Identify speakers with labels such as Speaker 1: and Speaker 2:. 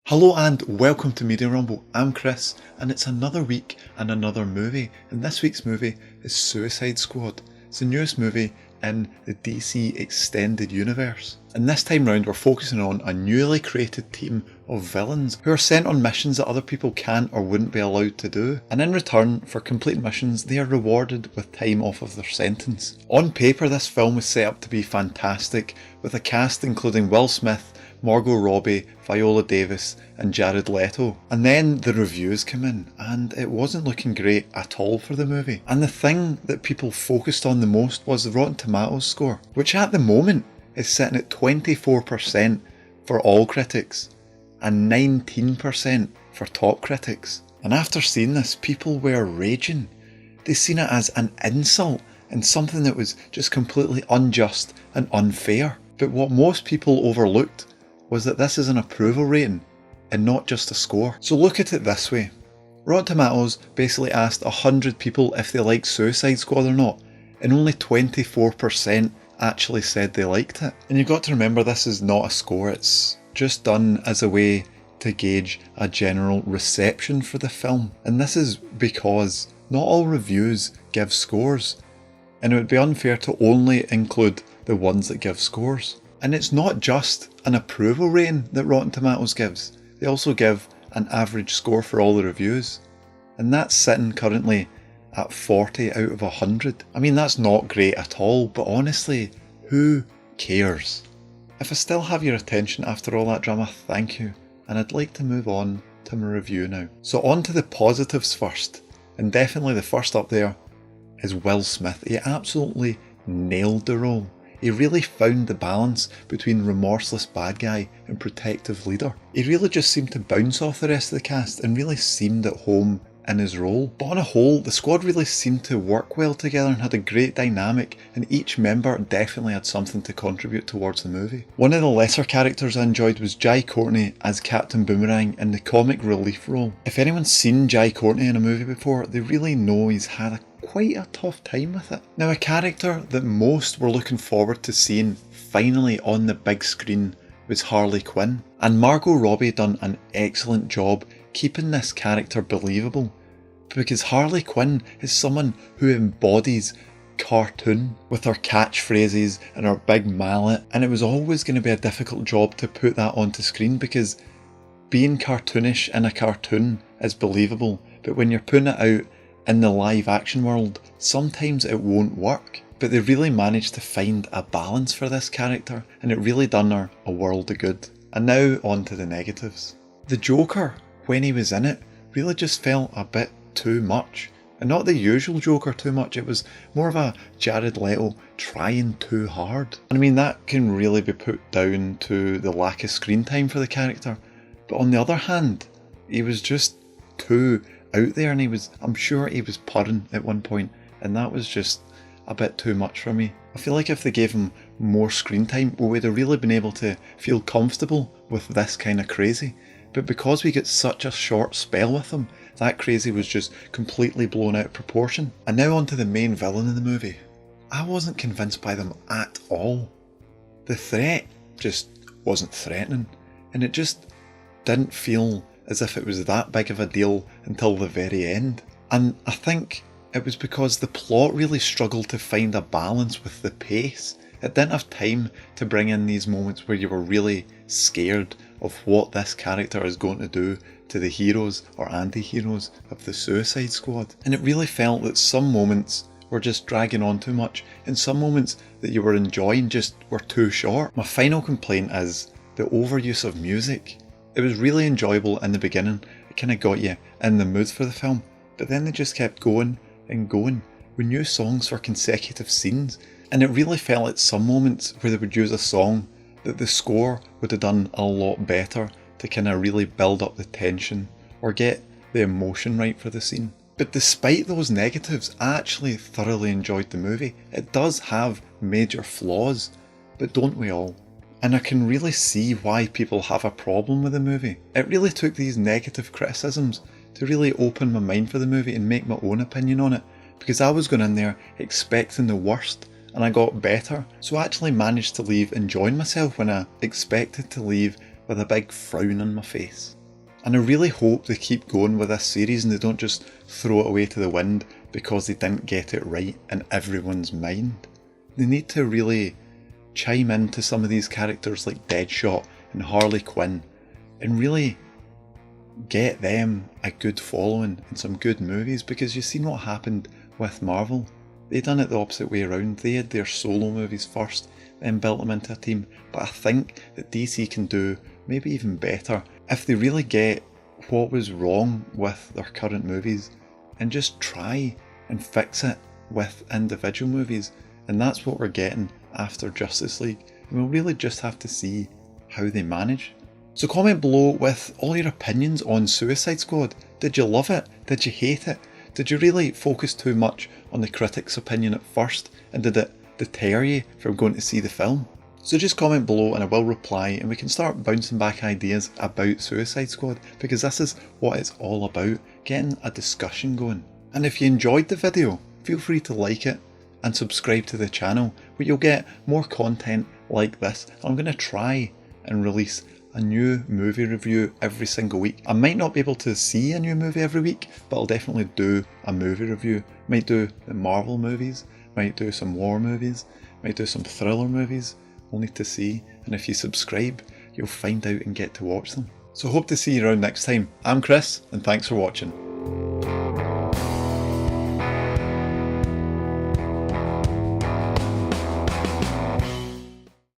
Speaker 1: Hello and welcome to Media Rumble. I'm Chris and it's another week and another movie, and this week's movie is Suicide Squad. It's the newest movie in the DC Extended Universe, and this time round we're focusing on a newly created team of villains who are sent on missions that other people can't or wouldn't be allowed to do, and in return for completing missions they are rewarded with time off of their sentence. On paper this film was set up to be fantastic, with a cast including Will Smith, Margot Robbie, Viola Davis and Jared Leto. And then the reviews came in and it wasn't looking great at all for the movie. And the thing that people focused on the most was the Rotten Tomatoes score, which at the moment is sitting at 24% for all critics and 19% for top critics. And after seeing this, people were raging. They seen it as an insult and something that was just completely unjust and unfair. But what most people overlooked was that this is an approval rating and not just a score. So look at it this way. Rotten Tomatoes basically asked 100 people if they liked Suicide Squad or not, and only 24% actually said they liked it. And you've got to remember this is not a score, it's just done as a way to gauge a general reception for the film. And this is because not all reviews give scores, and it would be unfair to only include the ones that give scores. And it's not just an approval rating that Rotten Tomatoes gives, they also give an average score for all the reviews, and that's sitting currently at 40 out of 100. I mean, that's not great at all, but honestly, who cares? If I still have your attention after all that drama, thank you, and I'd like to move on to my review now. So on to the positives first, and definitely the first up there is Will Smith. He absolutely nailed the role. He really found the balance between remorseless bad guy and protective leader. He really just seemed to bounce off the rest of the cast and really seemed at home in his role. But on a whole, the squad really seemed to work well together and had a great dynamic, and each member definitely had something to contribute towards the movie. One of the lesser characters I enjoyed was Jai Courtney as Captain Boomerang in the comic relief role. If anyone's seen Jai Courtney in a movie before, they really know he's had quite a tough time with it. Now, a character that most were looking forward to seeing finally on the big screen was Harley Quinn, and Margot Robbie done an excellent job keeping this character believable, because Harley Quinn is someone who embodies cartoon with her catchphrases and her big mallet, and it was always going to be a difficult job to put that onto screen, because being cartoonish in a cartoon is believable, but when you're putting it out in the live action world, sometimes it won't work. But they really managed to find a balance for this character, and it really done her a world of good. And now on to the negatives. The Joker, when he was in it, really just felt a bit too much. And not the usual Joker too much, it was more of a Jared Leto trying too hard. And I mean, that can really be put down to the lack of screen time for the character. But on the other hand, he was just too out there, and I'm sure he was purring at one point, and that was just a bit too much for me. I feel like if they gave him more screen time, we would have really been able to feel comfortable with this kind of crazy. But because we get such a short spell with him, that crazy was just completely blown out of proportion. And now on to the main villain in the movie. I wasn't convinced by them at all. The threat just wasn't threatening, and it just didn't feel as if it was that big of a deal until the very end. And I think it was because the plot really struggled to find a balance with the pace. It didn't have time to bring in these moments where you were really scared of what this character is going to do to the heroes or anti-heroes of the Suicide Squad. And it really felt that some moments were just dragging on too much, and some moments that you were enjoying just were too short. My final complaint is the overuse of music. It was really enjoyable in the beginning, it kind of got you in the mood for the film, but then they just kept going and going with new songs for consecutive scenes, and it really felt at some moments where they would use a song that the score would have done a lot better to kind of really build up the tension or get the emotion right for the scene. But despite those negatives, I actually thoroughly enjoyed the movie. It does have major flaws, but don't we all? And I can really see why people have a problem with the movie. It really took these negative criticisms to really open my mind for the movie and make my own opinion on it, because I was going in there expecting the worst and I got better. So I actually managed to leave enjoying myself when I expected to leave with a big frown on my face. And I really hope they keep going with this series and they don't just throw it away to the wind because they didn't get it right in everyone's mind. They need to really chime into some of these characters like Deadshot and Harley Quinn and really get them a good following and some good movies, because you've seen what happened with Marvel. They done it the opposite way around. They had their solo movies first, then built them into a team. But I think that DC can do maybe even better if they really get what was wrong with their current movies and just try and fix it with individual movies. And that's what we're getting after Justice League. And we'll really just have to see how they manage. So comment below with all your opinions on Suicide Squad. Did you love it? Did you hate it? Did you really focus too much on the critics' opinion at first, and did it deter you from going to see the film? So just comment below and I will reply, and we can start bouncing back ideas about Suicide Squad, because this is what it's all about, getting a discussion going. And if you enjoyed the video, feel free to like it and subscribe to the channel, where you'll get more content like this. I'm going to try and release a new movie review every single week. I might not be able to see a new movie every week, but I'll definitely do a movie review. Might do the Marvel movies, might do some war movies, might do some thriller movies. We'll need to see, and if you subscribe, you'll find out and get to watch them. So hope to see you around next time. I'm Chris, and thanks for watching.